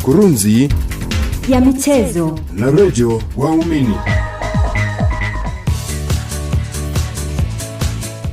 Kurunzi ya michezo na Radio Waumini.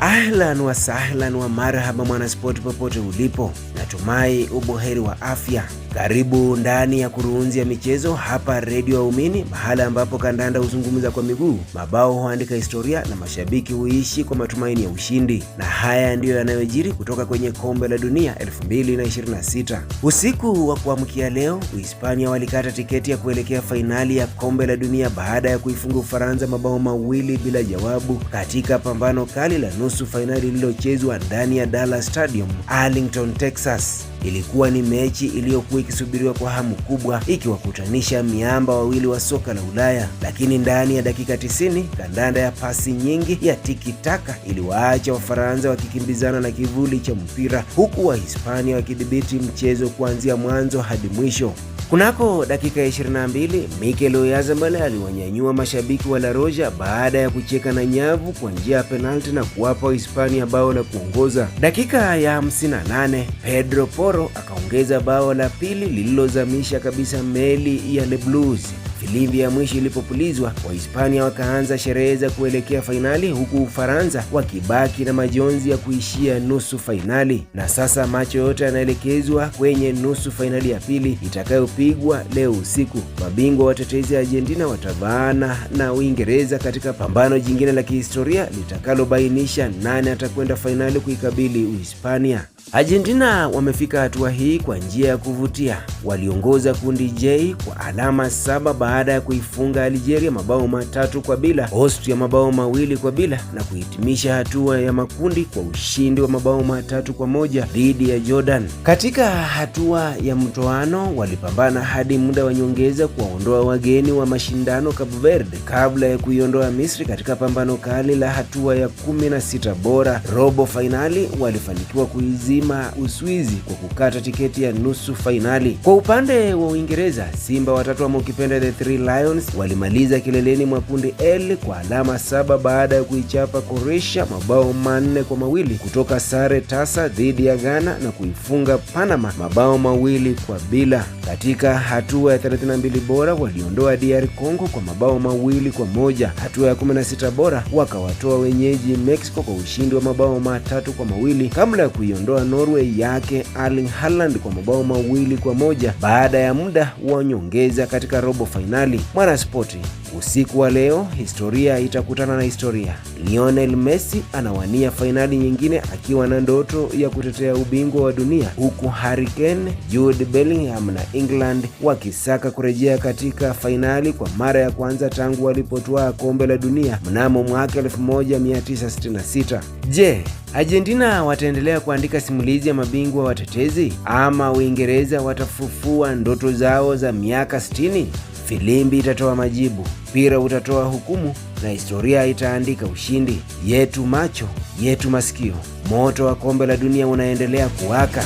Ahlan wa sahlan wa marhaba mwanaspoti popote ulipo. Natumai uboheri wa afya. Karibu ndani ya Kurunzi ya michezo hapa Radio Waumini, mahala ambapo kandanda huzungumza kwa miguu, mabao huandika historia na mashabiki huishi kwa matumaini ya ushindi. Na haya ndiyo yanayojiri kutoka kwenye kombe la dunia 2026. Usiku wa kuamkia leo, Uhispania walikata tiketi ya kuelekea fainali ya kombe la dunia baada ya kuifunga Ufaransa mabao mawili bila jawabu katika pambano kali la nusu fainali lililochezwa ndani ya Dallas Stadium, Arlington, Texas. Ilikuwa ni mechi iliyokuwa ikisubiriwa kwa hamu kubwa, ikiwakutanisha miamba wawili wa soka la Ulaya, lakini ndani ya dakika 90 kandanda ya pasi nyingi ya tiki-taka iliwaacha Wafaransa wakikimbizana na kivuli cha mpira, huku Wahispania wakidhibiti mchezo kuanzia mwanzo hadi mwisho. Kunako dakika ya 22, Mikel Oyarzabal aliwanyanyua mashabiki wa La Roja baada ya kucheka na nyavu kwa njia ya penalti na kuwapa Hispania bao la kuongoza. Dakika ya 58, Pedro Porro akaongeza bao la pili lililozamisha kabisa meli ya Le Blues. Filimbi ya mwisho ilipopulizwa, Wahispania wakaanza sherehe za kuelekea fainali, huku Ufaransa wakibaki na majonzi ya kuishia nusu fainali. Na sasa macho yote yanaelekezwa kwenye nusu fainali ya pili itakayopigwa leo usiku. Mabingwa watetezi Argentina watavaana na Uingereza katika pambano jingine la kihistoria litakalobainisha nani atakwenda fainali kuikabili Uhispania. Argentina wamefika hatua hii kwa njia ya kuvutia. Waliongoza kundi J kwa alama 7 baada ya kuifunga Algeria mabao 3-0, Austria mabao 2-0 na kuhitimisha hatua ya makundi kwa ushindi wa mabao 3-1 dhidi ya Jordan. Katika hatua ya mtoano walipambana hadi muda wa nyongeza kuwaondoa wageni wa mashindano Cape Verde kabla ya kuiondoa Misri katika pambano kali la hatua ya 16 bora. Robo fainali walifanikiwa kuizima Uswizi kwa kukata tiketi ya nusu fainali. Kwa upande wa Uingereza, Simba watatu wa ukipenda the Three Lions walimaliza kileleni mwa kundi L kwa alama 7 baada ya kuichapa Croatia mabao 4-2 kutoka sare tasa dhidi ya Ghana na kuifunga Panama mabao 2-0. Katika hatua ya 32 bora waliondoa DR Congo kwa mabao 2-1. Hatua ya 16 bora wakawatoa wenyeji Mexico kwa ushindi wa mabao 3-2 kabla ya kuiondoa Norway yake Erling Haaland kwa mabao 2-1 baada ya muda wa nyongeza katika robo fainali. Mwanaspoti, usiku wa leo historia itakutana na historia. Lionel Messi anawania fainali nyingine akiwa na ndoto ya kutetea ubingwa wa dunia, huku Harry Kane, Jude Bellingham na England wakisaka kurejea katika fainali kwa mara ya kwanza tangu walipotwaa kombe la dunia mnamo mwaka 1966. Je, Argentina wataendelea kuandika simulizi ya mabingwa watetezi ama Uingereza watafufua ndoto zao za miaka 60? Filimbi itatoa majibu, mpira utatoa hukumu na historia itaandika ushindi. Yetu macho, yetu masikio, moto wa kombe la dunia unaendelea kuwaka.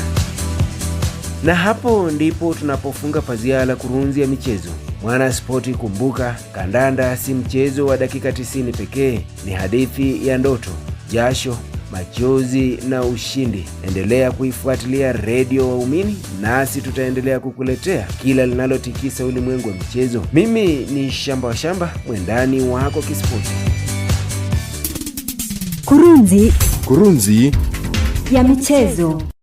Na hapo ndipo tunapofunga pazia la Kurunzi ya michezo. Mwana spoti, kumbuka, kandanda si mchezo wa dakika 90 pekee, ni hadithi ya ndoto, jasho, machozi na ushindi. Endelea kuifuatilia Radio Waumini, nasi tutaendelea kukuletea kila linalotikisa ulimwengu wa michezo. Mimi ni Shamba wa Shamba, mwendani wako kispoti. Kurunzi ya michezo.